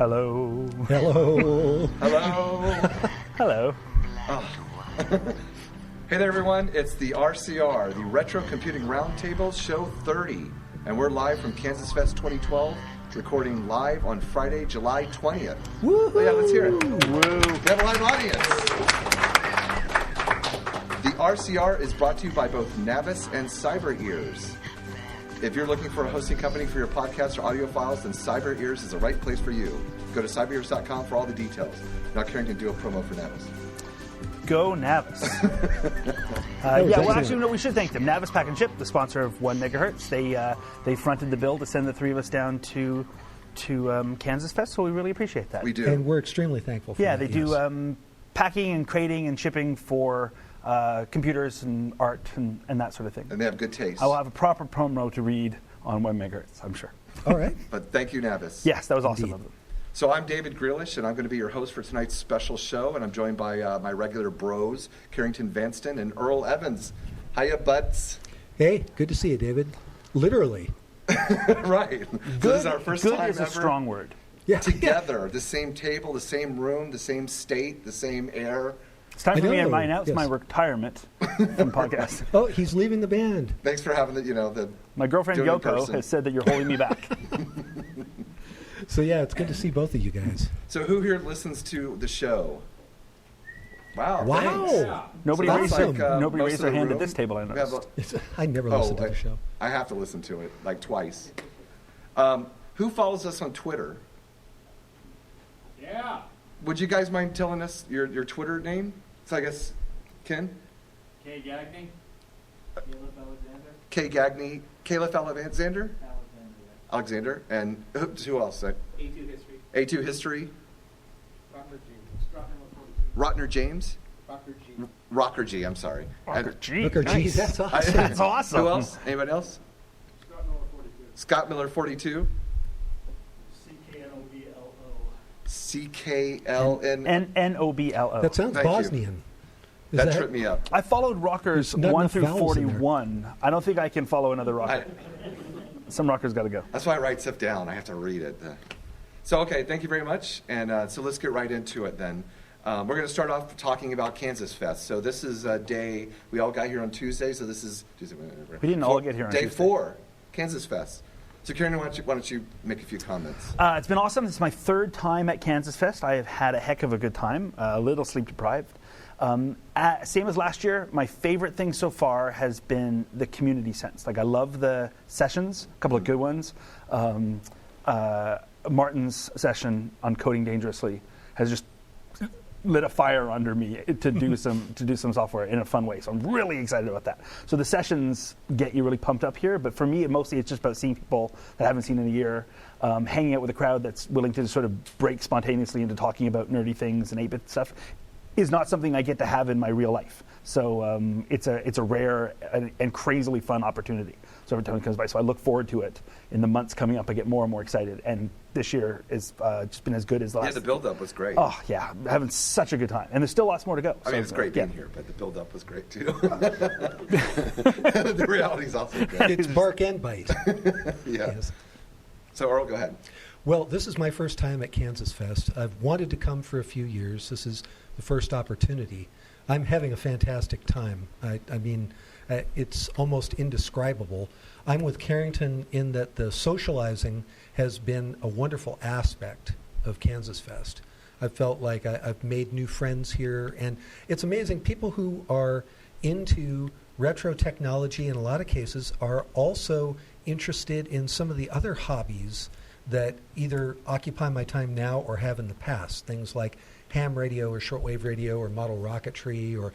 Hello. Hello. Hello. Hello. Hey there, everyone. It's the RCR, the Retro Computing Roundtable, Show 30. And we're live from KansasFest 2012, recording live on Friday, July 20th. Woo-hoo. Oh, yeah, let's hear it. Woo. We have a live audience. The RCR is brought to you by both Navis and Cyber Ears. If you're looking for a hosting company for your podcast or audio files, then Cyber Ears is the right place for you. Go to cyberears.com for all the details. Now Karen can do a promo for Navis. Go Navis. We should thank them. Navis Pack and Ship, the sponsor of 1 Megahertz. They fronted the bill to send the three of us down to KansasFest, so we really appreciate that. We do. And we're extremely thankful for that. Yeah, they do packing and crating and shipping for computers and art and that sort of thing. And they have good taste. I will have a proper promo to read on 1 Megahertz, I'm sure. All right. But thank you, Navis. Yes, that was awesome Indeed. of them. So I'm David Grealish, and I'm going to be your host for tonight's special show, and I'm joined by my regular bros, Carrington Vanston and Earl Evans. Hiya, buds. Hey, good to see you, David. Literally. Right. This is our first Good time is a ever strong word. Yeah. together. The same table, the same room, the same state, the same air. It's time for me to know, announce my retirement from podcasting. Oh, he's leaving the band. Thanks for having the My girlfriend doing it in Yoko person. has said that you're holding me back. So, yeah, it's good to see both of you guys. So who here listens to the show? Wow. Wow. Thanks. Nobody That's raised, awesome. nobody most raised of their the hand room. at this table, I We have noticed. I never listen to the show. I have to listen to it like twice. Who follows us on Twitter? Yeah. Would you guys mind telling us your Twitter name? So I guess Ken? K. Gagney. Caleb Alexander. K. Gagney. Caleb Alexander? Alexander, Alexander. And who else? yeah. A2 History. A2 History. Rocker G. Strotner 42. Rotner James. Rocker G. Rocker G, I'm sorry. Rocker G. Look, geez, Nice. that's awesome. That's awesome. Who else? Anybody else? Scott Miller 42. Scott Miller 42. CKNOBLO. CKLN. N-O-B-L-O. That sounds Thank you. Bosnian. Is That tripped me up. I followed rockers There's not 1 enough through vowels in there. 41. I don't think I can follow another rocker. Some rockers got to go. That's why I write stuff down. I have to read it. So, okay, thank you very much. And so let's get right into it then. We're going to start off talking about KansasFest. So this is a day, we all got here on Tuesday, so this is Tuesday. We didn't all get here on Day Tuesday. 4, KansasFest. So Karen, why don't you make a few comments? It's been awesome. This is my third time at KansasFest. I have had a heck of a good time, a little sleep deprived. Same as last year, my favorite thing so far has been the community sense. Like, I love the sessions, a couple of good ones. Martin's session on Coding Dangerously has just lit a fire under me to do some software in a fun way. So I'm really excited about that. So the sessions get you really pumped up here, but for me, mostly it's just about seeing people that I haven't seen in a year, hanging out with a crowd that's willing to sort of break spontaneously into talking about nerdy things and 8-bit stuff is not something I get to have in my real life. So it's a rare and crazily fun opportunity. So every time it comes by, so I look forward to it. In the months coming up, I get more and more excited. And this year has just been as good as the last. Yeah, the build-up was great. Oh, yeah, I'm having such a good time. And there's still lots more to go. I mean, it's great being here, but the build-up was great too. The reality's also good. It's bark and bite. Yeah. Yes. So Earl, go ahead. Well, this is my first time at KansasFest. I've wanted to come for a few years. This is the first opportunity. I'm having a fantastic time. I mean, it's almost indescribable. I'm with Carrington in that the socializing has been a wonderful aspect of KansasFest. I felt like I've made new friends here, and it's amazing. People who are into retro technology in a lot of cases are also interested in some of the other hobbies that either occupy my time now or have in the past. Things like ham radio or shortwave radio or model rocketry or,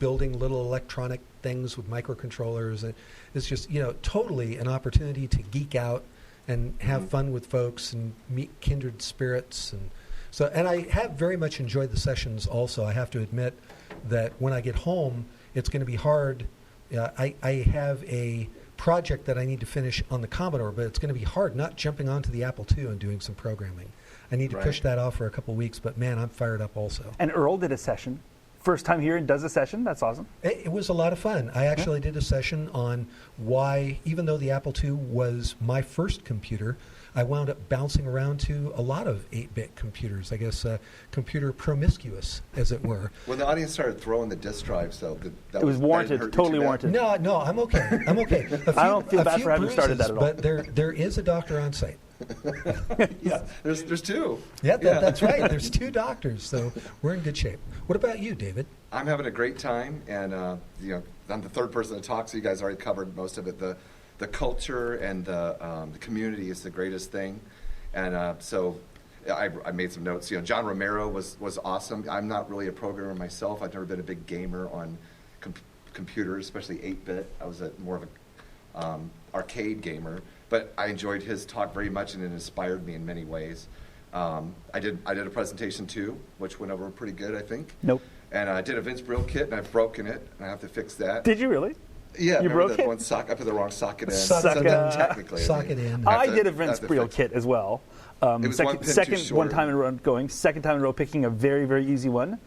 building little electronic things with microcontrollers. It's just, totally an opportunity to geek out and have fun with folks and meet kindred spirits. And I have very much enjoyed the sessions also. I have to admit that when I get home, it's going to be hard. I have a project that I need to finish on the Commodore, but it's going to be hard not jumping onto the Apple II and doing some programming. I need to push that off for a couple weeks, but man, I'm fired up also. And Earl did a session. First time here and does a session. That's awesome. It was a lot of fun. I actually did a session on why, even though the Apple II was my first computer, I wound up bouncing around to a lot of 8-bit computers, I guess computer promiscuous, as it were. When the audience started throwing the disk drives, though, It was warranted, totally warranted. No, I'm okay. I'm okay. I don't feel bad for having started that at all. But there is a doctor on site. Yeah, there's two. Yeah, that's right. There's 2 doctors, so we're in good shape. What about you, David? I'm having a great time, and I'm the third person to talk, so you guys already covered most of it. The culture and the community is the greatest thing, and so I made some notes. John Romero was awesome. I'm not really a programmer myself. I've never been a big gamer on computers, especially 8-bit. I was more of a arcade gamer, but I enjoyed his talk very much, and it inspired me in many ways. I did a presentation too, which went over pretty good, I think. Nope. And I did a Vince Brill kit, and I've broken it, and I have to fix that. Did you really? Yeah, You broke the it? one I put the wrong socket in. Technically, Socket in. I did a Vince Brill kit as well. It was one pin too short. One time in a row going, second time in a row picking a very, very easy one,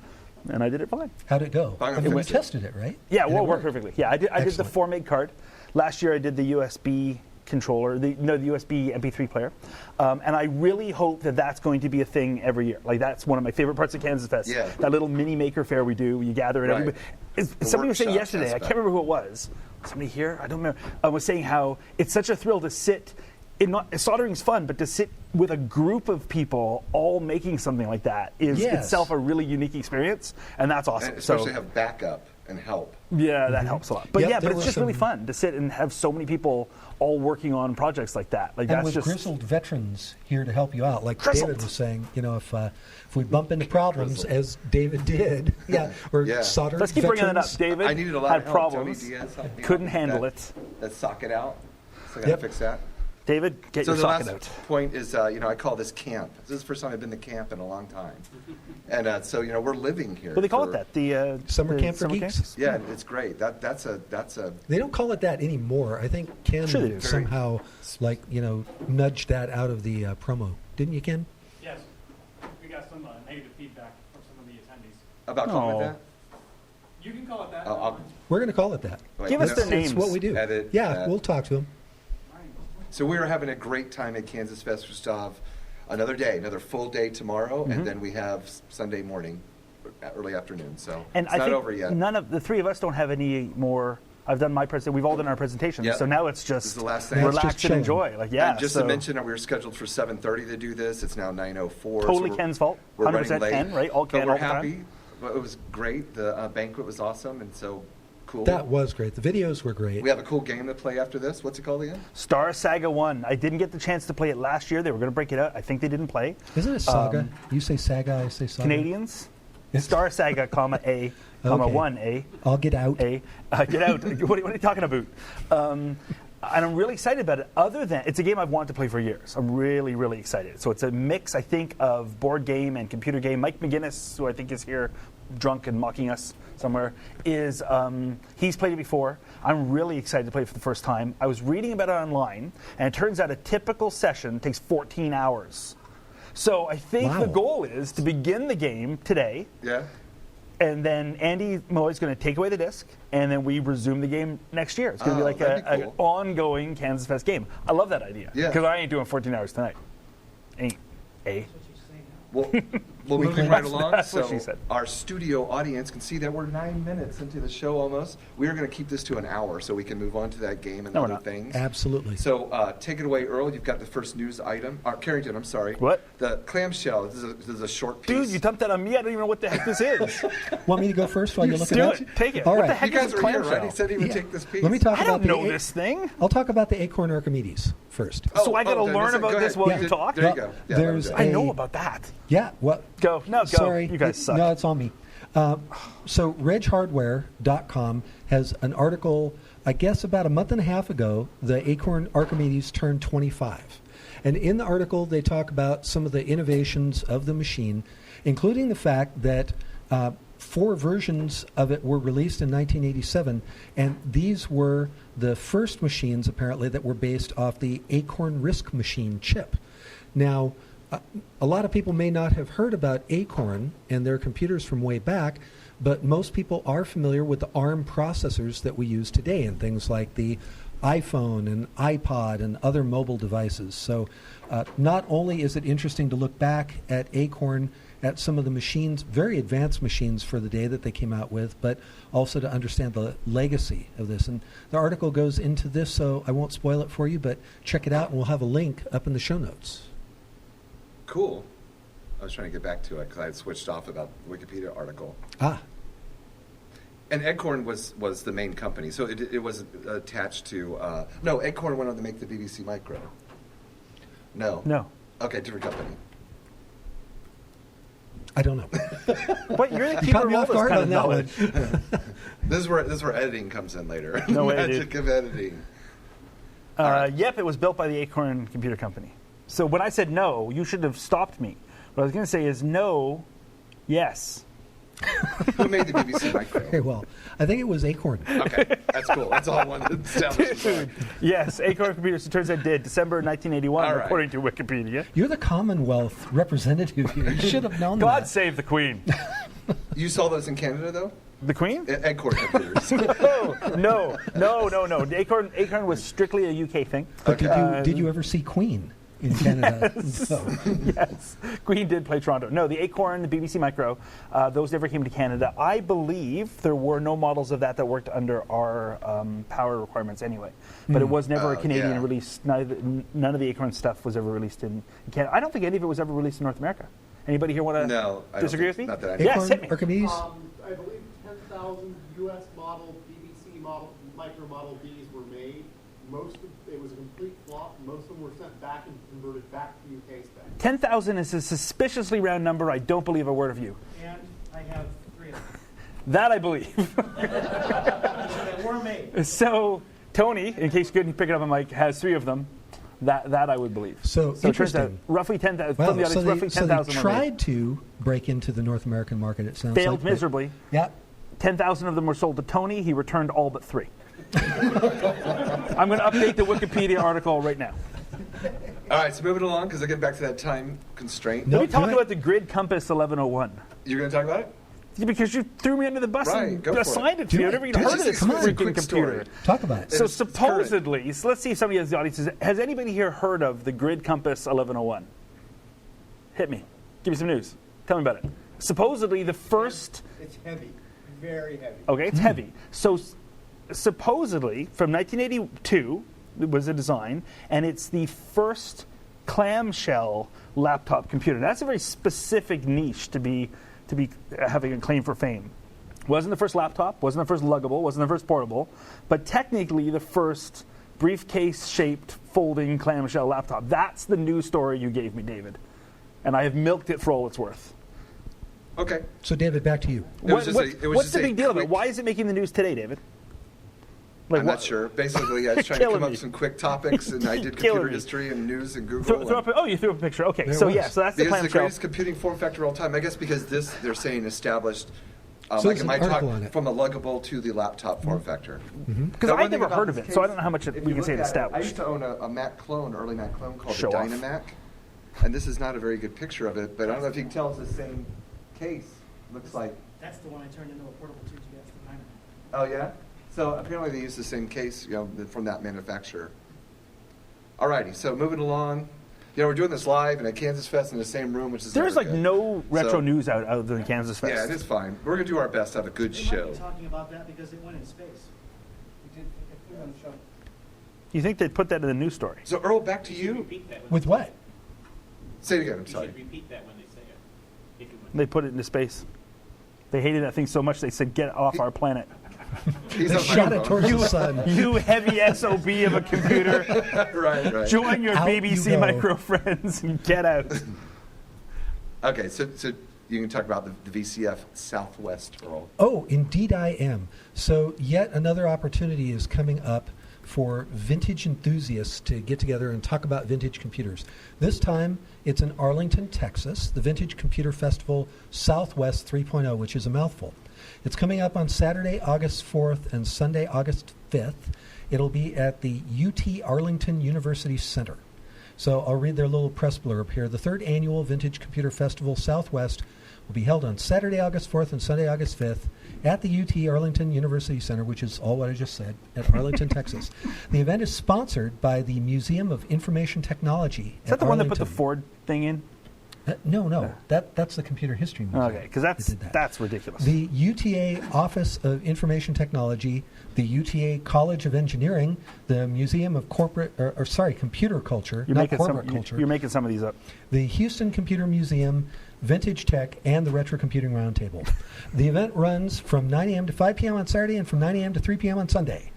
and I did it fine. How'd it go? Fine, I mean, we fixed it. tested it, right? Yeah, And well, it worked worked perfectly. Yeah, I did the Excellent. 4 meg card. Last year I did the USB controller, the USB MP3 player, and I really hope that that's going to be a thing every year. Like, that's one of my favorite parts of KansasFest. Yeah. That little mini maker fair we do. You gather it. Right. Everybody. The Somebody was saying workshop yesterday. I aspect. can't remember who it was. Somebody here. I don't remember. Was saying how it's such a thrill to sit. Soldering's fun, but to sit with a group of people all making something like that is Yes. itself a really unique experience, and that's awesome. And especially So, have backup and help. yeah, that helps a lot. But Yep, yeah, but there it's were just really some- fun to sit and have so many people all working on projects like that. Like, And that's with just grizzled veterans here to help you out, like Grizzled. David was saying, if we bump into problems, as David did, or Yeah. solder Let's keep bringing it up. veterans. David I needed a lot had of help. problems, Tony Diaz helped me couldn't out. handle it. That socket out. So I got to Yep. fix that. David, get So your the socket last out. point is, I call this camp. This is the first time I've been to camp in a long time. And so, we're living here. What do they call it for- that? The Summer the camp for summer geeks? Yeah, it's great. That's a They don't call it that anymore. I think Ken Sure they do. somehow, nudged that out of the promo. Didn't you, Ken? Yes, we got some negative feedback from some of the attendees. about calling Oh. it that. You can call it that. I'll- We're going to call it that. Wait, Give us that's- their It's names. what we do. Edit Yeah, that. we'll talk to them. So we are having a great time at KansasFest. We still have another day, another full day tomorrow, Mm-hmm. and then we have Sunday morning, early afternoon. So And it's I not think over yet. none of the 3 of us don't have any more. I've done my presentation. We've all done our presentations. Yeah. So now it's This is just the last thing. relax It's just and enjoy. Like, yeah. And just so to mention that we were scheduled for 7:30 to do this. It's now 9:04. Totally so Ken's fault. We're running 100% late. Ken, right? All Ken but we're all the time. happy. But it was great. The banquet was awesome, and so cool. That was great. The videos were great. We have a cool game to play after this. What's it called again? Star Saga 1. I didn't get the chance to play it last year. They were going to break it out. I think they didn't play. Isn't it Saga? You say Saga, I say Saga. Canadians. Yes. Star Saga, comma A, comma Okay. 1A. I'll get out. Get out. What are you talking about? And I'm really excited about it. Other than, it's a game I've wanted to play for years. I'm really, really excited. So it's a mix, I think, of board game and computer game. Mike McGinnis, who I think is here drunk and mocking us somewhere, he's played it before. I'm really excited to play it for the first time. I was reading about it online, and it turns out a typical session takes 14 hours. So I think Wow. the goal is to begin the game today, Yeah. and then Andy Moy's going to take away the disc, and then we resume the game next year. It's going to be like that'd be an cool. ongoing KansasFest game. I love that idea. Yeah. Because I ain't doing 14 hours tonight. Ain't. Well, we'll We moving can- right along. That's so what she said. Our studio audience can see that we're 9 minutes into the show almost. We are going to keep this to an hour so we can move on to that game and No, we're other not. things. Absolutely. So take it away, Earl. You've got the first news item. Carrington, I'm sorry. What? The clamshell. This is a short piece. Dude, you dumped that on me. I don't even know what the heck this is. Want me to go first while you look Do at it. Take it. All What right. the heck You guys is a are here, right? clamshell? He said he would Yeah. take this piece. Let me talk I about don't know the this thing. I'll talk about the Acorn Archimedes first. So I gotta then learn listen, about go this ahead. while you talk? There you Well, go. Yeah, there's that was I it. know about that. Yeah. What? Go. No, go. Sorry. You guys suck. No, it's on me. So RegHardware.com has an article, I guess about a month and a half ago, the Acorn Archimedes turned 25. And in the article, they talk about some of the innovations of the machine, including the fact that 4 versions of it were released in 1987, and these were the first machines, apparently, that were based off the Acorn RISC machine chip. Now, a lot of people may not have heard about Acorn and their computers from way back, but most people are familiar with the ARM processors that we use today, and things like the iPhone and iPod and other mobile devices. So not only is it interesting to look back at Acorn, at some of the machines, very advanced machines for the day that they came out with, but also to understand the legacy of this. And the article goes into this, so I won't spoil it for you, but check it out, and we'll have a link up in the show notes. Cool. I was trying to get back to it because I had switched off about the Wikipedia article. And Acorn was the main company, so it was attached to... no, Acorn went on to make the BBC Micro. No. Okay, different company. I don't know. But you're the You keeper caught of me all off this guard kind on of that knowledge. one. This is where editing comes in later. No way, Magic dude. of editing. Yep, it was built by the Acorn Computer Company. So when I said no, you should have stopped me. What I was going to say is no, yes. Who made the BBC Micro? Okay, well, I think it was Acorn. Okay, that's cool. That's all I wanted to establish. Dude, yes, Acorn Computers, it turns out, did December 1981, All right. according to Wikipedia. You're the Commonwealth representative here. You should have known God that. save the Queen. You saw those in Canada, though? The Queen? Acorn computers. No. Acorn was strictly a UK thing. But did you ever see Queen in Canada? No. Yes, Queen did play Toronto. No, the Acorn, the BBC Micro, those never came to Canada. I believe there were no models of that worked under our power requirements anyway. But it was never a Canadian release. None of the Acorn stuff was ever released in Canada. I don't think any of it was ever released in North America. Anybody here want to disagree with me? Not that I know. Yes, hit me. Archimedes? I believe 10,000 U.S. model, BBC model, micro model Bs were made. It was a complete flop. Most of them were sent back and converted back to UK spec. 10,000 is a suspiciously round number. I don't believe a word of you. And I have 3 of them. That I believe. They were made. So Tony, in case you couldn't pick it up on mic, has 3 of them. That I would believe. So it turns out interesting. roughly 10,000. Wow, From the audience, roughly 10,000 they tried to break into the North American market, it sounds failed like. but- miserably. Yeah. 10,000 of them were sold to Tony. He returned all but 3. I'm going to update the Wikipedia article right now. All right, so moving along, because I get back to that time constraint. No. Let me talk go ahead. about the Grid Compass 1101. You're going to talk about it? Yeah, because you threw me under the bus Right, and go for assigned it to me. I've never even Do it. heard of this Come on, freaking quick computer. story. Talk about it. So It's supposedly, so let's see if somebody in the audience has anybody here heard of the Grid Compass 1101? Hit me. Give me some news. Tell me about it. Supposedly the first... It's heavy, very heavy. Okay, it's heavy. So supposedly, from 1982, it was a design, and it's the first clamshell laptop computer. That's a very specific niche to be having a claim for fame. Wasn't the first laptop, wasn't the first luggable, wasn't the first portable, but technically the first briefcase-shaped folding clamshell laptop. That's the news story you gave me, David. And I have milked it for all it's worth. Okay. So, David, back to you. It was What's just the a big deal about it? quick- Why is it making the news today, David? I'm not sure. Basically, I was trying to Killing come up me. with some quick topics, and I did Killing computer me. history and news and Google. You threw up a picture. Okay, There so it yeah, was. so that's the Because it's the clamshell. greatest computing form factor of all time. I guess because this, they're saying, established, So like there's in an my talk, article on it. from the luggable to the laptop form factor. Because Now, I'd one thing never about heard of this it, so I case, don't know how much if we you can look say it at established. I used to own a Mac clone, early Mac clone called Show the off. Dynamac, and this is not a very good picture of it, but I don't know if you can tell it's the same case. Looks like, That's the one I turned into a portable 2GS for Dynamite. oh yeah? So apparently they use the same case, from that manufacturer. Alrighty, so moving along. We're doing this live and at KansasFest in the same room, which is There's never like good. no retro So- news out other than KansasFest. Yeah, it is fine. We're going to do our best to have a good They show. might be talking about that because it went in space. We did put it on the show. You think they'd put that in the news story? So Earl, back to you. Repeat that. With what? Say it again, I'm You sorry. should repeat that when they say it. If you want. They put it into space. They hated that thing so much they said, "Get off our planet." He's They on shot my it towards the sun. You heavy SOB of a computer. right. Join your Out you BBC go. Micro friends and get out. Okay, so you can talk about the VCF Southwest, Earl. Oh, indeed I am. So yet another opportunity is coming up for vintage enthusiasts to get together and talk about vintage computers. This time it's in Arlington, Texas, the Vintage Computer Festival Southwest 3.0, which is a mouthful. It's coming up on Saturday, August 4th and Sunday, August 5th. It'll be at the UT Arlington University Center. So I'll read their little press blurb here. The third annual Vintage Computer Festival Southwest will be held on Saturday, August 4th and Sunday, August 5th at the UT Arlington University Center, which is all what I just said, at Arlington, Texas. The event is sponsored by the Museum of Information Technology. Is that the one that put the Ford thing in? No. That's the Computer History Museum. Okay, because that's ridiculous. The UTA Office of Information Technology, the UTA College of Engineering, the Museum of Computer Culture, You're not making corporate some, culture. You're making some of these up. The Houston Computer Museum, Vintage Tech, and the Retro Computing Roundtable. The event runs from 9 a.m. to 5 p.m. on Saturday and from 9 a.m. to 3 p.m. on Sunday.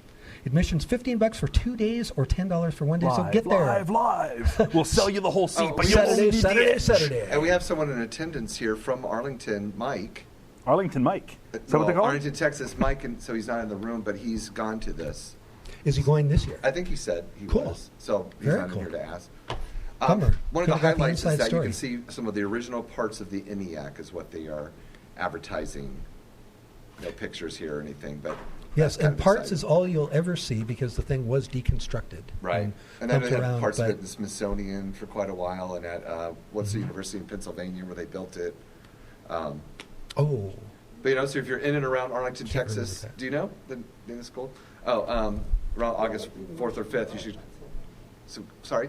Admission's $15 for 2 days or $10 for 1 day, so get there. Live. We'll sell you the whole seat, but you only need the edge. Saturday. And we have someone in attendance here from Arlington, Mike. Arlington Mike. Is that what they call it? Arlington, Texas, Mike, and so he's not in the room, but he's gone to this. Is he going this year? I think he said he Cool. was. So he's Very not cool. here to ask. Bummer. One of the Could've got the highlights is inside that story. you can see some of the original parts of the ENIAC is what they are advertising. No pictures here or anything, but Yes, that's kind and of parts exciting. is all you'll ever see because the thing was deconstructed. Right. And then pumped they had around, parts of but- it in the Smithsonian for quite a while, and at what's the university in Pennsylvania where they built it. Oh, But so if you're in and around Arlington, Can't remember Texas, that. do you know the name of the school? Oh, around August 4th or 5th, you should. So, sorry?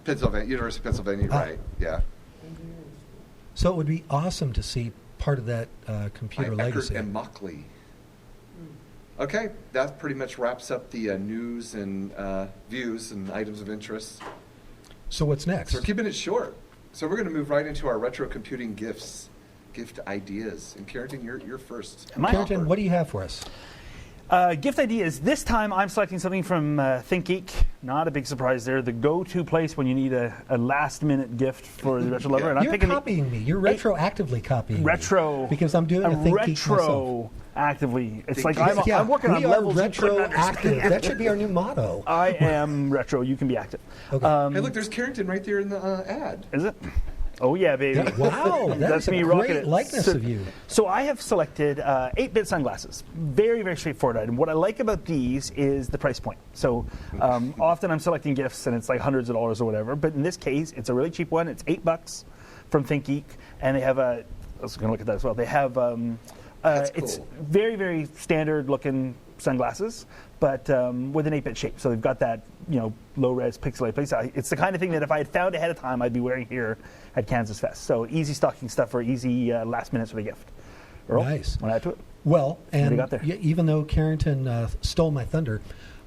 Pennsylvania, University of Pennsylvania, Ah. right? Yeah. so it would be awesome to see part of that computer Eckert legacy. and Muckley. Okay, that pretty much wraps up the news and views and items of interest. So what's next? So we're keeping it short. So we're going to move right into our retro computing gift ideas. And Carrington, you're first. Am I? Carrington, what do you have for us? Gift ideas. This time I'm selecting something from ThinkGeek. Not a big surprise there. The go-to place when you need a last-minute gift for the retro lover. And I'm You're picking copying me. You're retroactively copying retro me. Because I'm doing a think geek myself. Retroactively. It's Think like geek. I'm working on we are levels you couldn't retroactive. understand. That should be our new motto. I am retro. You can be active. Okay. Hey, look, there's Carrington right there in the ad. Is it? Oh yeah, baby. Wow, that That's is me a rocking great it. likeness of you. So I have selected 8-bit sunglasses. Very, very straightforward item. What I like about these is the price point. So often I'm selecting gifts and it's like hundreds of dollars or whatever. But in this case, it's a really cheap one. It's $8 from ThinkGeek, and they have I was going to look at that as well. They have That's it's cool. very, very standard looking sunglasses, but with an 8-bit shape. So they've got that low-res pixelated place. It's the kind of thing that if I had found ahead of time, I'd be wearing here at KansasFest. So easy stocking stuff for easy last minute sort of gift. Earl, Nice. want to add to it? Well, do you and got there? even though Carrington stole my thunder,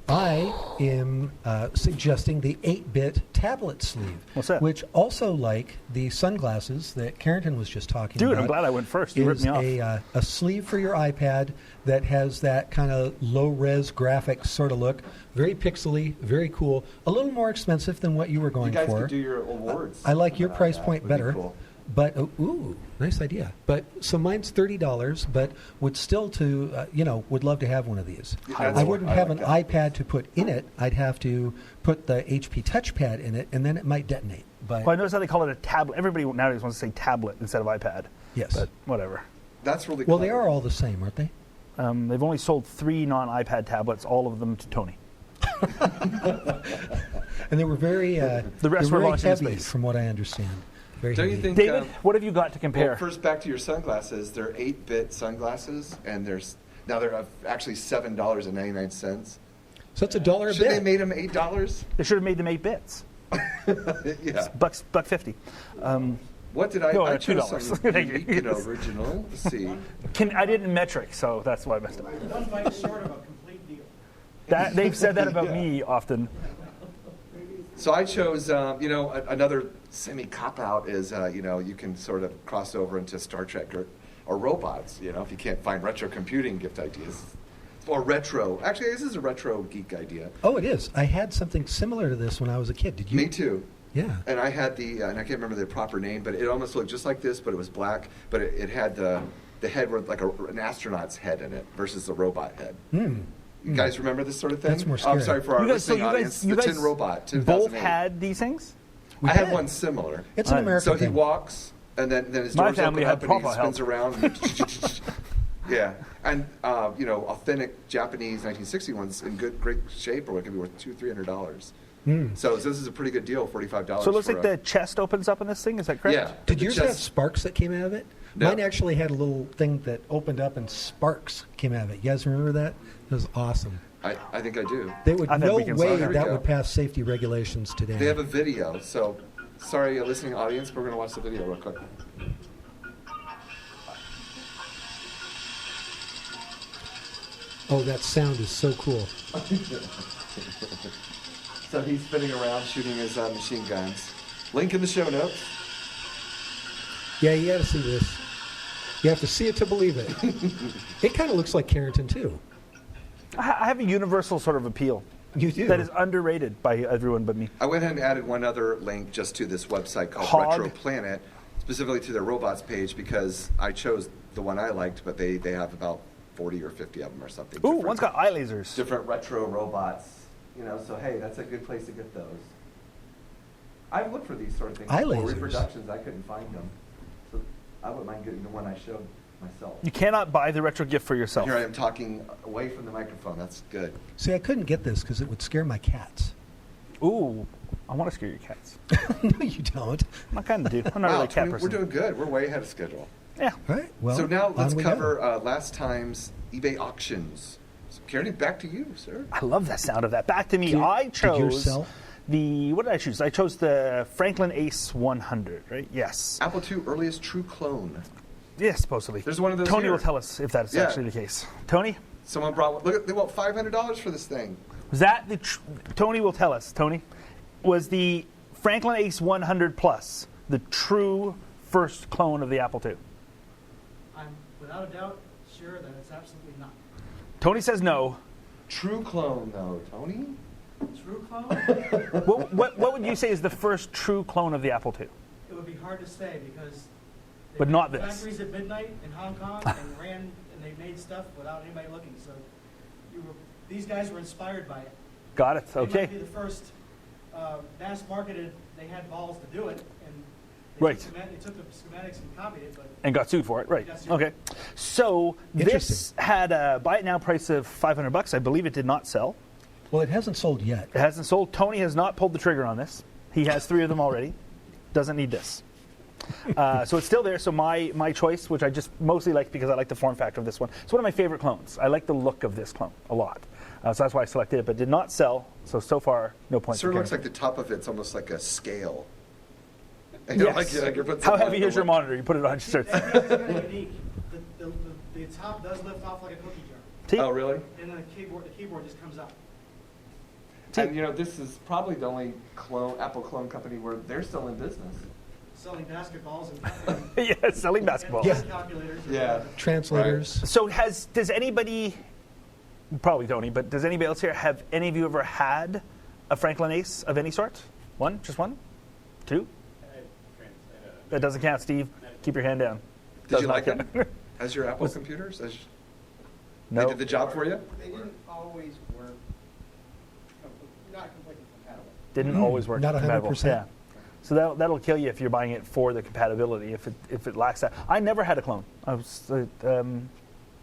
I am suggesting the 8-bit tablet sleeve. What's that? Which also, like the sunglasses that Carrington was just talking Dude, about. I'm glad I went first. You ripped is me off. a sleeve for your iPad that has that kind of low-res graphic sort of look. Very pixely, very cool. A little more expensive than what you were You going guys for. could do your awards. I like your on price that. point Would be better. cool. But ooh, nice idea. But so mine's $30, but would still would love to have one of these. That's I what wouldn't I have like an that. iPad to put in it. I'd have to put the HP touchpad in it, and then it might detonate. But Well, I noticed how they call it a tablet. Everybody nowadays wants to say tablet instead of iPad. yes, But whatever. That's really well, clever. they are all the same, aren't they? They've only sold 3 non-iPad tablets, all of them to Tony. And they were very The rest they were very launched into heavy, space. from what I understand. Very Don't you heavy. think? David, what have you got to compare? Well, first, back to your sunglasses. They're 8-bit sunglasses, and they're actually $7.99. So it's $1 a Should they bit. made them $8? They should have made them 8 bits. Yeah. $1.50. What did I? No, I $2. chose some unique and original. Let's see. I didn't metric, so that's why I messed up. One bite short of a complete deal. They've said that about Yeah. me often. So I chose, another semi-cop-out is, you can sort of cross over into Star Trek or robots, if you can't find retro computing gift ideas. Or retro. Actually, this is a retro geek idea. Oh, it is. I had something similar to this when I was a kid. Did you? Me too. Yeah. And I had and I can't remember the proper name, but it almost looked just like this, but it was black, but it had the head with like an astronaut's head in it versus the robot head. You guys remember this sort of thing? That's more Oh, I'm scary. sorry for our You guys, listening audience. you The guys Tin Robot, both 2008. had these things? We I had did. one similar. It's an American So he thing. walks, and then his My doors family open had up, and he proper spins help. around. Yeah, and authentic Japanese 1960 ones in great shape, or it could be worth $200-300. So this is a pretty good deal, $45. So it looks for like the chest opens up in this thing. Is that correct? Yeah. Did the yours chest- have sparks that came out of it? No. Mine actually had a little thing that opened up and sparks came out of it. You guys remember that? It was awesome. I think I do. They would I've had no weekends way on there. that There we would go. pass safety regulations today. They have a video, so sorry, listening audience, but we're going to watch the video real quick. Oh, that sound is so cool. So he's spinning around shooting his machine guns. Link in the show notes. Yeah, you got to see this. You have to see it to believe it. It kind of looks like Carrington too. I have a universal sort of appeal You do. that is underrated by everyone but me. I went ahead and added one other link just to this website called Hog. Retro Planet, specifically to their robots page because I chose the one I liked, but they have about 40 or 50 of them or something. Ooh, Different- one's got eye lasers. different retro robots. So hey, that's a good place to get those. I've looked for these sort of things. Eye before. lasers. Reproductions, I couldn't find them. So I wouldn't mind getting the one I showed myself. You cannot buy the retro gift for yourself. Here I am talking away from the microphone. That's good. See, I couldn't get this because it would scare my cats. Ooh, I want to scare your cats. No, you don't. I kind of do. I'm not Wow, really a cat Tony, person. we're doing good. We're way ahead of schedule. Yeah. All right. Well, So now let's on we go. cover last time's eBay auctions. So Karen, back to you, sir. I love the sound of that. Back to me. Did- I did chose yours sell? what did I choose? I chose the Franklin Ace 100, right? Yes. Apple II earliest true clone. Yes, supposedly. There's one of those Tony here. will tell us if that's Yeah. actually the case. Tony, Someone brought one. Look, they want $500 for this thing. was that the Tony will tell us. Tony, was the Franklin Ace 100 Plus the true first clone of the Apple II? I'm without a doubt sure that it's absolutely not. Tony says no. True clone, though, Tony. True clone? What would you say is the first true clone of the Apple II? It would be hard to say because they But not had this. factories at midnight in Hong Kong and they made stuff without anybody looking. So these guys were inspired by it. Got it. They Okay. might be the first mass marketed. They had balls to do it, and Right. They took the schematics and copied it, but And got sued for it, right? Got sued. Okay. So this Interesting. had a buy it now price of $500. I believe it did not sell. Well, it hasn't sold yet. It hasn't sold. Tony has not pulled the trigger on this. He has 3 of them already. Doesn't need this. So it's still there. So my choice, which I just mostly like because I like the form factor of this one. It's one of my favorite clones. I like the look of this clone a lot. So that's why I selected it, but did not sell. So far, no points. Sort for of looks Karen. like the top of it's almost like a scale. Yes. Like you're putting How something heavy on is your the- monitor? You put it on. Just starts. that is kind of unique. The top does lift off like a cookie jar, See? Oh, really? and then the keyboard just comes up. And this is probably the only Apple clone company where they're still in business. Selling basketballs and Yeah, selling basketballs. Yeah. calculators. or Yeah. whatever. Translators. So does anybody, probably Tony, but does anybody else here, have any of you ever had a Franklin Ace of any sort? One? Just one? 2? That doesn't count, Steve. Keep your hand down. Did Does you not like count. them as your Apple computers? They No. did the job for you? They didn't always work, not completely compatible. Didn't always work. Not compatible. 100%. Yeah. So that'll kill you if you're buying it for the compatibility. If it lacks that, I never had a clone.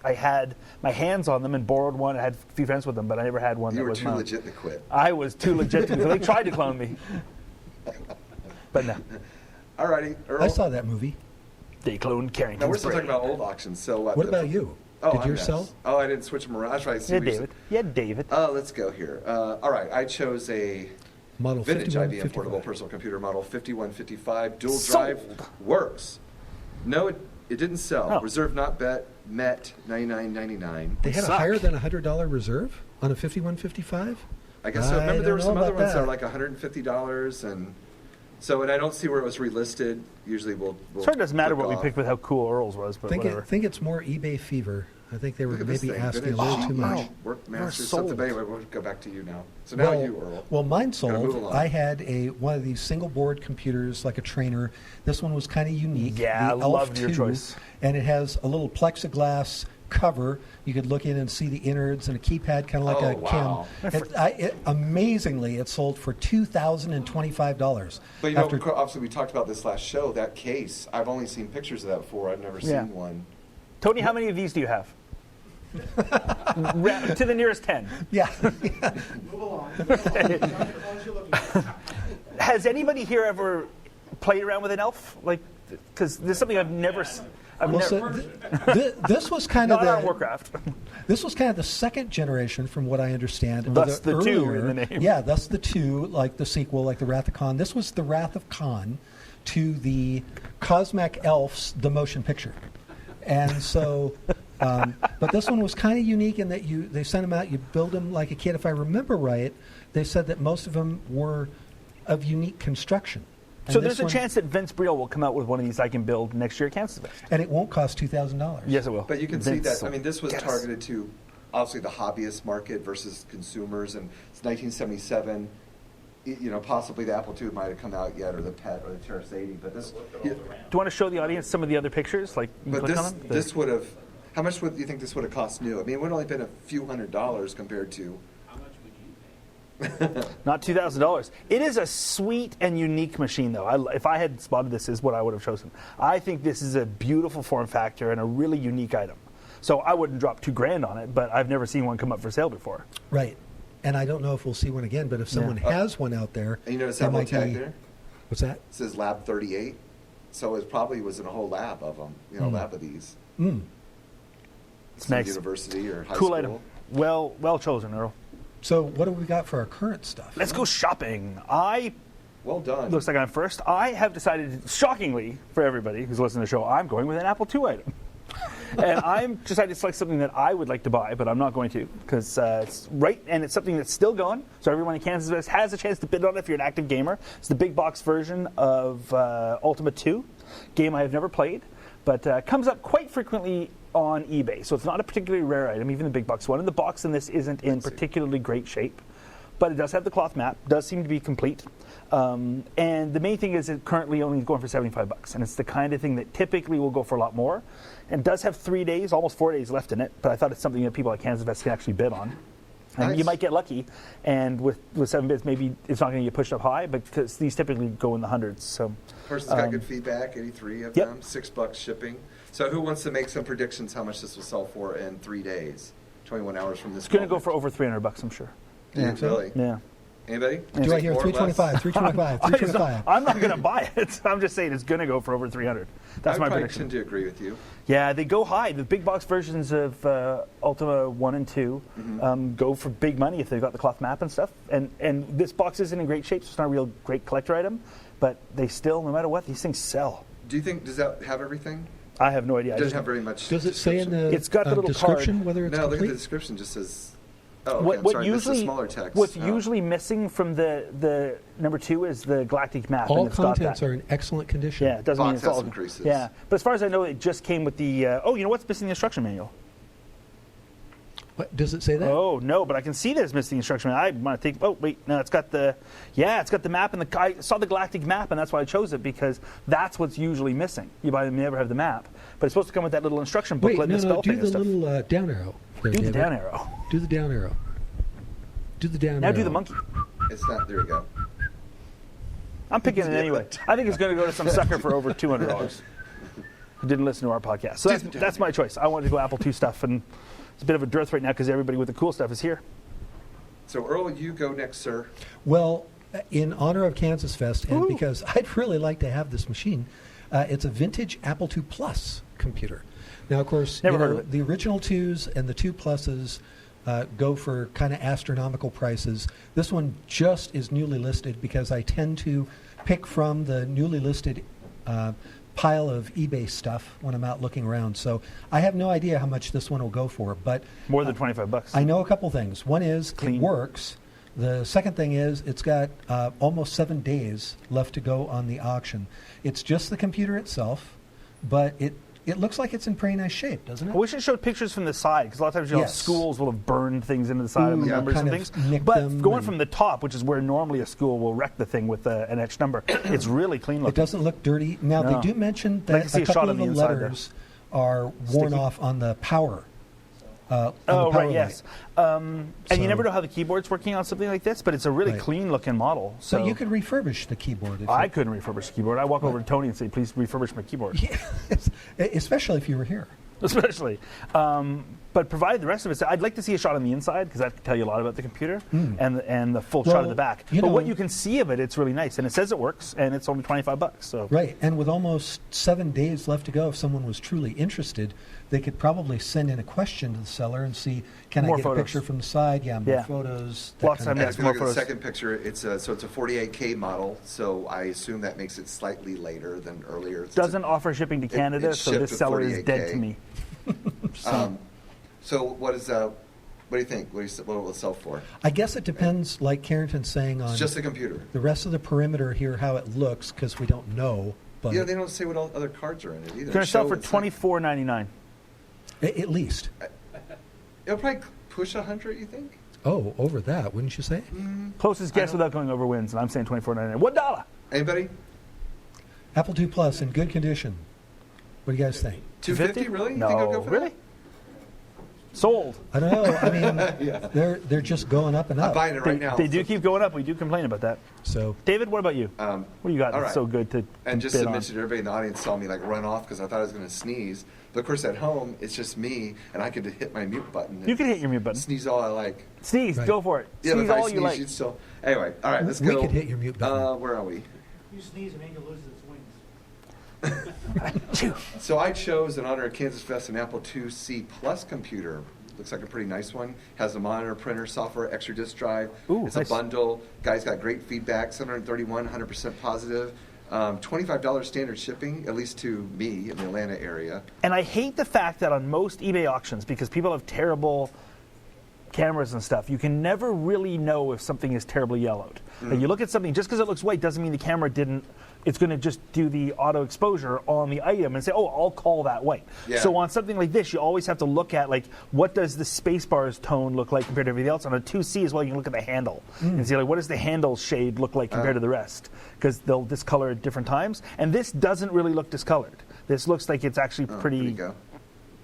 I had my hands on them and borrowed one. I had a few friends with them, but I never had one You that were was too mine. legit to quit. I was too legit to. They tried to clone me, but no. Alrighty, Earl. I saw that movie. They cloned Carrington's Now we're still talking brain. about old auctions. So What about you? Oh, Did I'm yours next. sell? Oh, I didn't switch them around. That's right. I see Yeah, what you're David. Yeah, David. Let's go here. All right, I chose a Model vintage IBM 5155. portable personal computer model 5155. Dual Sold. drive works. No, it didn't sell. Oh. Reserve not met $99.99. They had a Suck. higher than $100 reserve on a 5155? I guess so. Remember there were don't some know other about ones that were that. like $150 and so, and I don't see where it was relisted. Usually we'll Sort of doesn't matter click what we off. picked with how cool Earl's was, but I think, whatever. think it's more eBay fever. I think they were Look at this maybe thing. asking a Vintage little too much. sheet Work You're master sold. something. But anyway, we'll go back to you now. So now you, Earl. Well, mine Gotta move sold. along. I had one of these single board computers, like a trainer. This one was kind of unique. Yeah, the I loved your ELF2, choice. And it has a little plexiglass cover. You could look in and see the innards and a keypad, kind of like Oh, a wow. Kim. Amazingly, it sold for $2,025. But you know, after obviously we talked about this last show. That case, I've only seen pictures of that before. I've never Yeah. seen one. Tony, how many of these do you have? To the nearest 10. Yeah. Move along. Has anybody here ever played around with an elf? Like, because this is something I've never. Well, so this was kind Not of on Warcraft. This was kind of the second generation, from what I understand. Thus the two in the name. Yeah, thus the two, like the sequel, like the Wrath of Khan. This was the Wrath of Khan to the Cosmic Elves, the motion picture. And so, but this one was kind of unique in that they sent them out, you build them like a kid. If I remember right, they said that most of them were of unique construction. So there's a chance that Vince Briel will come out with one of these I can build next year at KansasFest. And it won't cost $2,000. Yes, it will. But you can see that, I mean, this was Yes. targeted to, obviously, the hobbyist market versus consumers, and it's 1977. Possibly the Apple II might have come out yet, or the PET, or the Terrace 80, but this... Do you want to show the audience some of the other pictures? Like, you But click on them? this would have... How much do you think this would have cost new? I mean, it would have only been a few $100s compared to... How much would you pay? Not $2,000. It is a sweet and unique machine, though. If I had spotted this, is what I would have chosen. I think this is a beautiful form factor and a really unique item. So I wouldn't drop $2,000 on it, but I've never seen one come up for sale before. Right. And I don't know if we'll see one again, but if someone has one out there... And you notice that little tag there? What's that? It says Lab 38. So it probably was in a whole lab of them, lab of these. It's Some nice. University or high Cool school. item. Well chosen, Earl. So what do we got for our current stuff? Let's go shopping. Well done. Looks like I'm first. I have decided, shockingly for everybody who's listening to the show, I'm going with an Apple II item. And I'm decided to select something that I would like to buy, but I'm not going to, because it's right, and it's something that's still going. So everyone in KansasFest has a chance to bid on it if you're an active gamer. It's the big box version of Ultima 2, game I have never played, but comes up quite frequently on eBay. So it's not a particularly rare item, even the big box one. And the box in this isn't in particularly great shape, but it does have the cloth map, does seem to be complete. And the main thing is it currently only going for $75, and it's the kind of thing that typically will go for a lot more, and does have 3 days, almost 4 days left in it. But I thought it's something that people at KansasFest can actually bid on. And Nice. you might get lucky, and with 7 bids, maybe it's not going to get pushed up high, but because these typically go in the hundreds. So Person's got good feedback, 83 of Yep. them, $6 shipping. So who wants to make some predictions how much this will sell for in 3 days, 21 hours from this it's going to go moment? for over $300, I'm sure. Yeah, really? Yeah. Anybody? Do I hear More or less? 325, 325, 325? I'm not going to buy it. I'm just saying it's going to go for over 300. That's I my probably prediction. tend to agree with you. Yeah, they go high. The big box versions of Ultima 1 and 2 go for big money if they've got the cloth map and stuff. And this box isn't in great shape, so it's not a real great collector item. But they still, no matter what, these things sell. Do you think, does that have everything? I have no idea. It doesn't have very much Does it say in description. the It's got the little description card. whether it's No, look at the complete? description, just says... Oh, okay, What I'm sorry, this is usually smaller text. what's Oh. usually missing from the number 2 is the galactic map. All and it's got contents that. are in excellent condition. Yeah, it doesn't mean Box it's all. has some creases. Yeah, but as far as I know, it just came with the. You know what's missing? The instruction manual. What, does it say that? Oh no, but I can see there's missing instruction manual. I want to think. Oh wait, no, it's got the. Yeah, it's got the map, and I saw the galactic map, and that's why I chose it, because that's what's usually missing. You never have the map, but it's supposed to come with that little instruction Wait, booklet no, and the no, spell do thing the and stuff. little down arrow. There, Do the David. down arrow. Do the down arrow. Do the down Now arrow. do the monkey. It's not, there we go. I'm picking it anyway. I think it's going to go to some sucker for over $200 who didn't listen to our podcast. So that's my choice. I wanted to go Apple II stuff, and it's a bit of a dearth right now because everybody with the cool stuff is here. So Earl, you go next, sir. Well, in honor of KansasFest, and because I'd really like to have this machine, it's a vintage Apple II Plus computer. Now, of course, Never heard of it. the original 2s and the 2 Pluses go for kind of astronomical prices. This one just is newly listed because I tend to pick from the newly listed pile of eBay stuff when I'm out looking around. So I have no idea how much this one will go for, but More than $25. I know a couple things. One is Clean. it works. The second thing is it's got almost 7 days left to go on the auction. It's just the computer itself, but it looks like it's in pretty nice shape, doesn't it? We should show pictures from the side, because a lot of times Yes. schools will have burned things into the side of the Ooh, yeah, numbers and kind of things. nicked But them going and- from the top, which is where normally a school will wreck the thing with an etched number, it's really clean It looking. doesn't look dirty. Now, No. they do mention I can that see a a shot couple on of the the inside there. letters are worn Sticky. off on the power. On Oh, the power right, yes. light. And you So- never know how the keyboard's working on something like this, but it's a really Right. clean looking model. So So you could refurbish the keyboard. If I you, couldn't refurbish the keyboard. I walk over to Tony and say, please refurbish my keyboard. especially if you were here. especially. But provided the rest of it, I'd like to see a shot on the inside because that can tell you a lot about the computer and the full shot of the back. But what you can see of it, it's really nice, and it says it works, and it's only $25. So right, and with almost 7 days left to go, if someone was truly interested, they could probably send in a question to the seller and see, can More I get photos. a picture from the side? Yeah, more photos. that Lots of kind And Yes, if you more look at the photos. second picture, it's a 48K model, so I assume that makes it slightly later than earlier. doesn't offer shipping to Canada, it's so shipped this with seller is 48K. dead to me. So what do you think? What will it sell for? I guess it depends, like Carrington's saying, on It's just a computer. the rest of the perimeter here, how it looks, because we don't know. But Yeah, they don't say what all other cards are in it either. It's going to sell for It's like- $24.99. at least. It'll probably push 100, you think? Oh, over that, wouldn't you say? Closest guess without going over wins, and I'm saying $24.99. $1. Anybody? Apple II Plus in good condition. What do you guys think? 250, really? You No, think I'll go for really? that? Sold. I don't know. I mean, they're just going up and I'm up. buying it right now. They do keep going up. We do complain about that. So David, what about you? What do you got all that's right. so good to And just bid to on? mention, everybody in the audience saw me like run off because I thought I was going to sneeze. But of course, at home, it's just me, and I could hit my mute button. And You can hit your mute button. sneeze all I like. Sneeze, Right. go for it. Yeah, but Sneeze if I all sneeze, you like. you'd still. Anyway, all right, let's we go. could hit your mute button. Where are we? You sneeze and Angel loses its wings. So I chose, in honor of KansasFest, an Apple IIc Plus computer. Looks like a pretty nice one. Has a monitor, printer, software, extra disk drive. Ooh, it's nice. a bundle. Guy's got great feedback. 731, 100% positive. $25 standard shipping, at least to me in the Atlanta area. And I hate the fact that on most eBay auctions, because people have terrible cameras and stuff, you can never really know if something is terribly yellowed. Like you look at something, just because it looks white doesn't mean the camera didn't, it's going to just do the auto exposure on the item and say, oh, I'll call that white. Yeah. So on something like this, you always have to look at, like, what does the spacebar's tone look like compared to everything else? On a 2C as well, you can look at the handle and see, like, what does the handle shade look like compared to the rest? Because they'll discolor at different times. And this doesn't really look discolored. This looks like it's actually There pretty you go.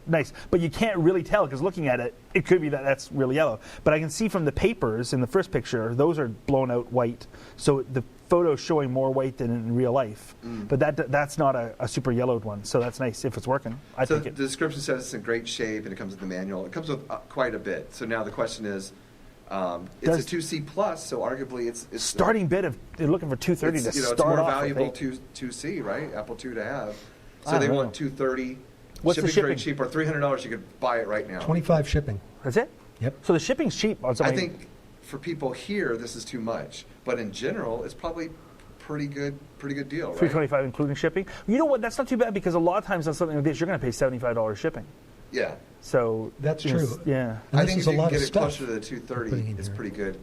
nice, but you can't really tell because looking at it, it could be that that's really yellow. But I can see from the papers in the first picture, those are blown out white. So the photo's showing more white than in real life. But that's not a super yellowed one, so that's nice if it's working. I So think the it. description says it's in great shape, and it comes with the manual. It comes with quite a bit. So now the question is, it's Does- a 2C Plus, so arguably it's Starting bid of they're looking for 230 it's, to it's start more off. I valuable think. 2C, right? Apple II to have. I So they don't want know. 230. What's the Shipping's very shipping? cheap, or $300. You could buy it right now. 25 shipping. That's it. Yep. So the shipping's cheap on I something. think for people here, this is too much, but in general, it's probably pretty good deal, right? $325 including shipping. You know what? That's not too bad because a lot of times on something like this, you're going to pay $75 shipping. Yeah. So That's it's- true. Yeah. And I this think is if a you lot can of get it stuff closer to the we're 230, putting in it's here. pretty good.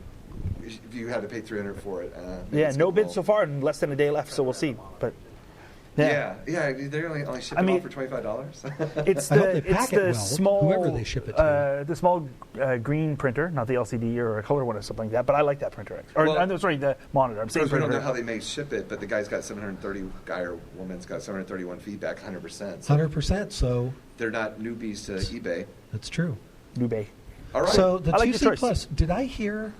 If you had to pay $300 for it, maybe Yeah. it's No good bids goal. so far, and less than a day left. So we'll see. But Yeah, they're only shipping I mean- off for $25. It's I hope the they it's pack it the well, small whoever they ship it to. the small green printer, not the LCD or a color one or something like that. But I like that printer. Or Well, no, sorry, the monitor. I'm saying Because we don't know printer. how they may ship it, but the guy's got 730, guy or woman's got 731 feedback, 100%. So 100%, so they're not newbies to eBay. that's true. Nubay. All right. So the I like the 2C choice. Plus, did I hear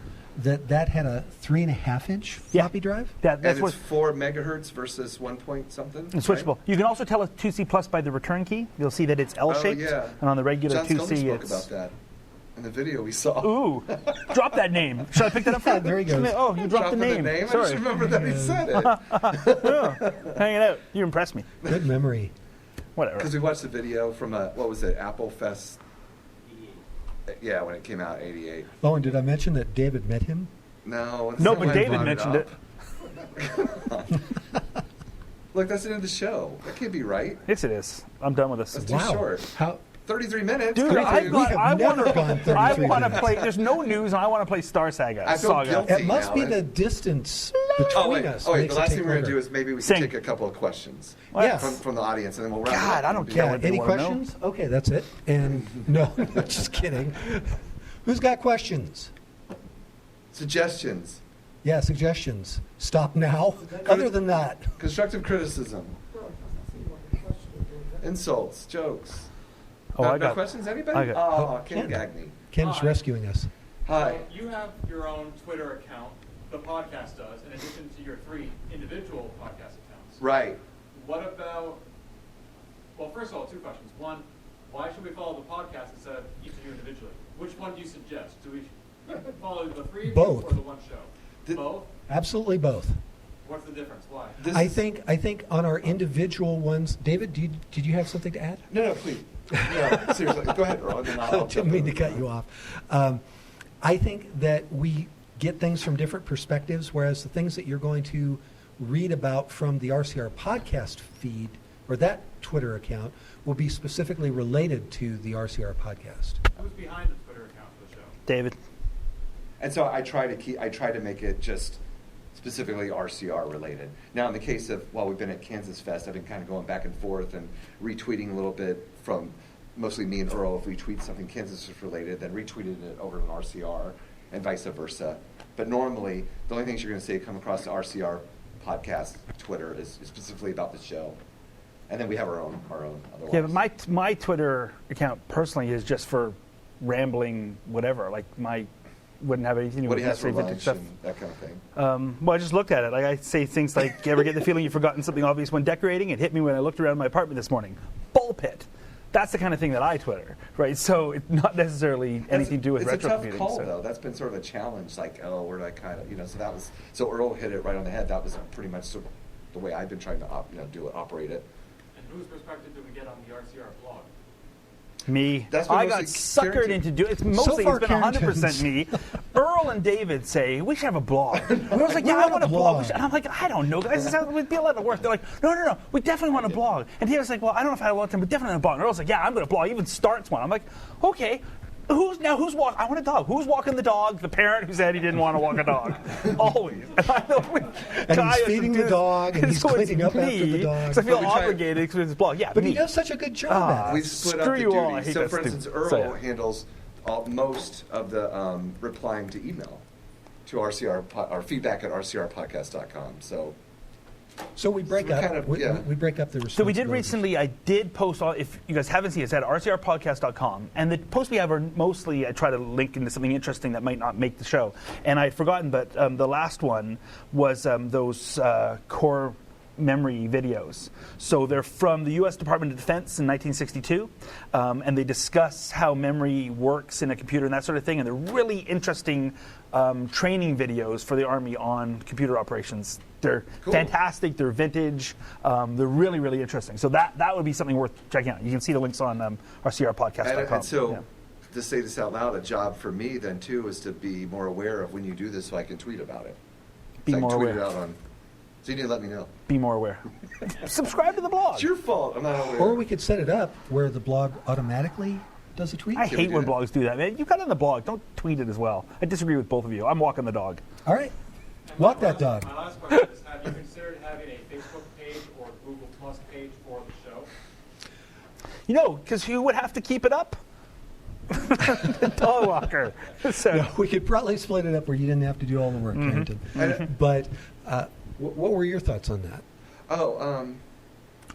that had a 3.5-inch Yeah. floppy drive? That's and what. it's 4 megahertz versus 1 point something. It's switchable. You can also tell a 2C Plus by the return key. You'll see that it's L-shaped, Oh, yeah. and on the regular John Scully 2C, spoke it's. about that in the video we saw. Ooh, drop that name. Should I pick that up? Yeah, there he goes. Oh, you dropped the Dropping name. I Sorry. just remember that he said it. Hanging out. You impressed me. Good memory. Whatever. Because we watched the video from, what was it, Apple Fest? Yeah, when it came out, 88. Oh, and did I mention that David met him? No. that's No, not but why I David brought mentioned it. up. Look, that's the end of the show. That can't be right. Yes, it is. I'm done with this. That's too short. How? 33 minutes. Dude, Come on, I've dude. got, have I never want gone to. 33 I want to minutes. play. There's no news, and I want to play Star Saga. I feel Saga. guilty. It must be now. the distance between us. Oh, wait. makes The it last take thing we're going to longer. do is maybe we Sing. can take a couple of questions Yeah. from the audience, and then we'll wrap God, it up. I don't care Yeah, what they any want to know. questions? Okay, that's it. And no, just kidding. Who's got questions? Suggestions. Yeah, suggestions. Stop now. Other than that, Constructive criticism. Insults. Jokes. Oh, no, I no got. questions? Anybody? I got- Oh, Ken Ken. Gagney. Ken's Hi. rescuing us. Hi. You have your own Twitter account, the podcast does, in addition to your 3 individual podcast accounts. Right. What about, well, first of all, 2 questions. One, why should we follow the podcast instead of each of you individually? Which one do you suggest? Do we follow the three of you Both. or the one show? Both? Absolutely both. What's the difference? Why? I think on our individual ones, David, did you have something to add? No, please. No, seriously. Go ahead, Earl. And then I I'll didn't mean to cut you off. I think that we get things from different perspectives, whereas the things that you're going to read about from the RCR podcast feed or that Twitter account will be specifically related to the RCR podcast. Who's behind the Twitter account for the show? David. And so I try to make it just specifically RCR related. Now, in the case of, while we've been at KansasFest, I've been kind of going back and forth and retweeting a little bit from mostly me and Earl. If we tweet something Kansas related, then retweeted it over to an RCR and vice versa. But normally, the only things you're going to see come across the RCR podcast Twitter is specifically about the show. And then we have our own otherwise. Yeah, but my Twitter account personally is just for rambling whatever. Like wouldn't have anything to do What with he has for necessarily lunch vintage stuff. and that kind of thing. Well, I just looked at it. Like I say things like, "You ever get the feeling you've forgotten something obvious when decorating? It hit me when I looked around my apartment this morning. Ball pit." That's the kind of thing that I Twitter, right? So it's not necessarily anything to do with it's retro a tough computing. call, So. though. That's been sort of a challenge. Like, oh, where do I kind of, so Earl hit it right on the head. That was pretty much sort of the way I've been trying to, operate it. And whose perspective do we get on the RCR blog? Me. That's been I got mostly suckered Carrington. into doing it. Mostly far, it's been 100% me. Earl and David say, we should have a blog. And I was like, yeah, I want a blog. And I'm like, I don't know, guys. It would be a lot of work. They're like, no. We definitely want a blog. And David's like, well, I don't know if I have a lot of time, but definitely want a blog. And Earl's like, yeah, I'm going to blog. He even starts one. I'm like, okay. Who's walking? I want a dog. Who's walking the dog? The parent who said he didn't want to walk a dog. Always. And I know And he's feeding the dog, and he's so cleaning up me, after the dog. 'cause I feel But we try- obligated because it's his blog. Yeah, But me. he does such a good job at it. We've split up Screw the you all. I duties. hate So, that for instance, stupid- Earl so, yeah. handles most of the replying to email to RCR or feedback at rcrpodcast.com. So we break So we up. kind of- we, yeah. we break up the So we did responsibilities. recently, I did post, if you guys haven't seen it, it's at rcrpodcast.com. And the posts we have are mostly, I try to link into something interesting that might not make the show. And I'd forgotten, but the last one was those core memory videos. So they're from the U.S. Department of Defense in 1962, and they discuss how memory works in a computer and that sort of thing. And they're really interesting training videos for the Army on computer operations. They're Cool. fantastic. They're vintage. They're really, really interesting. So that would be something worth checking out. You can see the links on rcrpodcast.com. And so, Yeah. to say this out loud, a job for me then too is to be more aware of when you do this, so I can tweet about it. Be so I more can tweet aware. it out on. So you need to let me know. Be more aware. Subscribe to the blog. It's your fault. I'm not aware. Or we could set it up where the blog automatically does a tweet. I Can we hate do when that? blogs do that, man. You got it on the blog. Don't tweet it as well. I disagree with both of you. I'm walking the dog. All right. And Walk my that dog. My last question is, have you considered having a Facebook page or Google Plus page for the show? Because you would have to keep it up. Dog walker. So, No, we could probably split it up where you didn't have to do all the work, Mm-hmm. Carrington. But what were your thoughts on that?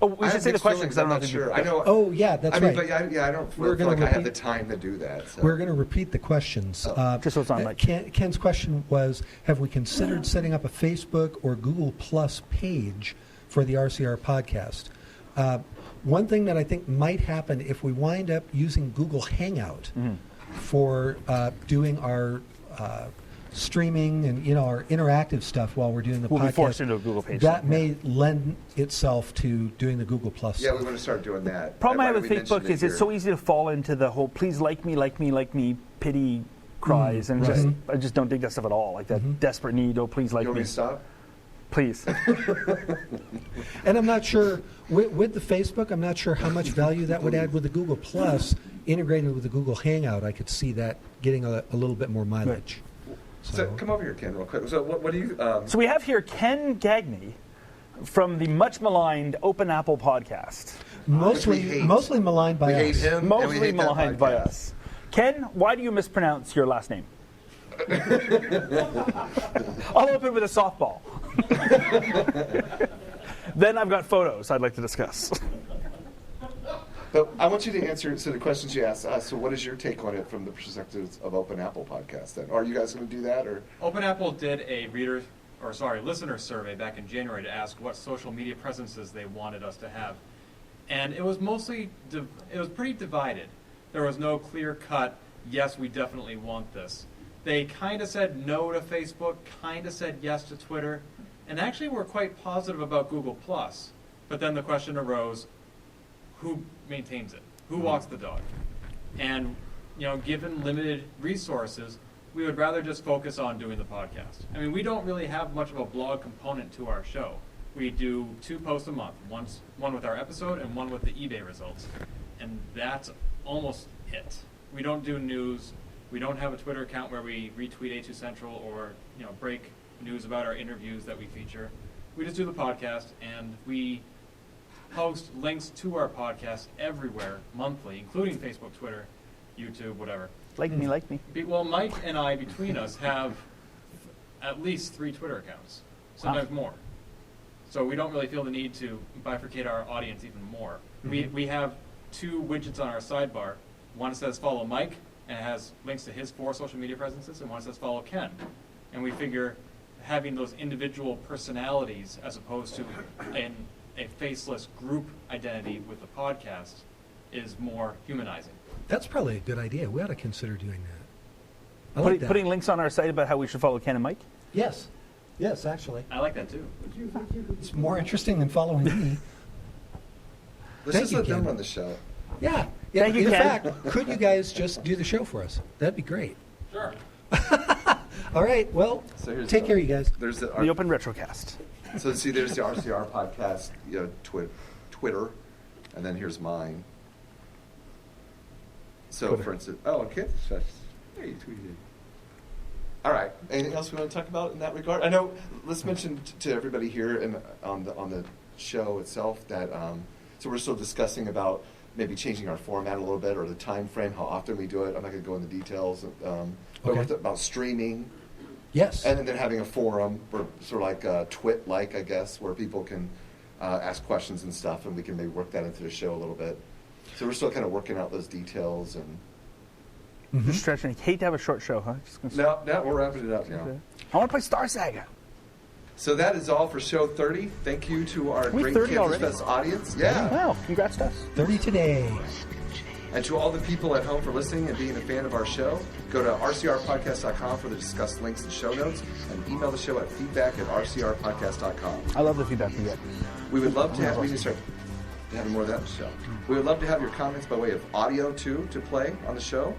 we should say the question because I don't know if you sure. I know. Oh, yeah, that's I mean, right. but I don't We're feel gonna like I have the repeat- time to do that. So. We're going to repeat the questions. Just so it's on mic. Ken's question was, have we considered setting up a Facebook or Google Plus page for the RCR podcast? One thing that I think might happen if we wind up using Google Hangout for doing our streaming and our interactive stuff while we're doing the We'll podcast. be forced into a Google page. That may lend itself to doing the Google Plus. Yeah, we want to start doing that. Problem I have Why with don't we Facebook mention is it it's here? so easy to fall into the whole "please like me" pity cries, and right. I just don't dig that stuff at all. Like that desperate need, oh please like You want me, me to stop? please. And I'm not sure, with the Facebook, I'm not sure how much value that would add with the Google Plus. Integrated with the Google Hangout, I could see that getting a little bit more mileage. So come over here, Ken, real quick. So what do you? So we have here Ken Gagney from the much maligned Open Apple podcast. Mostly hate. mostly maligned by we us. hate him. and we Mostly hate that maligned by podcast. us. Ken, why do you mispronounce your last name? I'll open with a softball. Then I've got photos I'd like to discuss. But I want you to answer the questions you asked us. So what is your take on it from the perspective of Open Apple Podcast then? Are you guys going to do that? Or Open Apple did a listener survey back in January to ask what social media presences they wanted us to have. And it was mostly, it was pretty divided. There was no clear cut, yes, we definitely want this. They kind of said no to Facebook, kind of said yes to Twitter, and actually were quite positive about Google+. But then the question arose, who maintains it? Who walks the dog? And, given limited resources, we would rather just focus on doing the podcast. I mean, we don't really have much of a blog component to our show. We do 2 posts a month, one with our episode and one with the eBay results. And that's almost it. We don't do news. We don't have a Twitter account where we retweet A2 Central or break news about our interviews that we feature. We just do the podcast, and we post links to our podcast everywhere monthly, including Facebook, Twitter, YouTube, whatever. Like me. Well, Mike and I, between us, have at least 3 Twitter accounts, sometimes more. So we don't really feel the need to bifurcate our audience even more. We have 2 widgets on our sidebar. One says follow Mike, and it has links to his 4 social media presences, and one says follow Ken. And we figure having those individual personalities as opposed to a faceless group identity with the podcast is more humanizing. That's probably a good idea. We ought to consider doing that. I like that. Putting links on our site about how we should follow Ken and Mike? Yes. Yes, actually. I like that too. It's more interesting than following me. Let's Thank just you, let them Ken. run the show. Yeah. Thank you, In Ken. fact, could you guys just do the show for us? That'd be great. Sure. All right. Well, So here's take care, you guys. There's the The Open Retrocast. So see, there's the RCR podcast, Twitter, and then here's mine. So Twitter. for instance, KansasFest. Hey, you tweeted. All right. Anything else we want to talk about in that regard? I know. Let's mention to everybody here on the show itself that so we're still discussing about maybe changing our format a little bit or the time frame, how often we do it. I'm not going to go into details. But Okay. about streaming. Yes. And then having a forum, or sort of like Twit-like, I guess, where people can ask questions and stuff, and we can maybe work that into the show a little bit. So we're still kind of working out those details. And Just stretching. Hate to have a short show, huh? Just gonna now we're wrapping it up now. I want to play Star Saga. So that is all for show 30. Thank you to our We great 30 already? KansasFest audience. Yeah. Wow, congrats to us. 30 today. And to all the people at home for listening and being a fan of our show, go to rcrpodcast.com for the discussed links and show notes, and email the show at feedback@rcrpodcast.com. I love the feedback we get. We would love to have, we need to start having more of that in the show. We would love to have your comments by way of audio, too, to play on the show.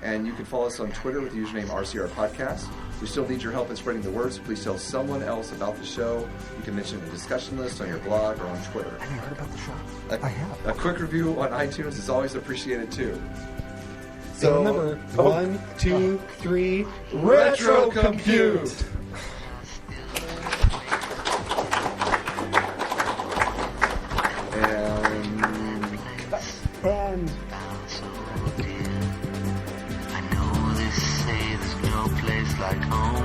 And you can follow us on Twitter with the username RCR Podcast. We still need your help in spreading the word, so please tell someone else about the show. You can mention the discussion list on your blog or on Twitter. Have you heard about the show? I have. A quick review on iTunes is always appreciated, too. So remember, 1, 2, 3, Retro Compute! and I know they say there's no place like home.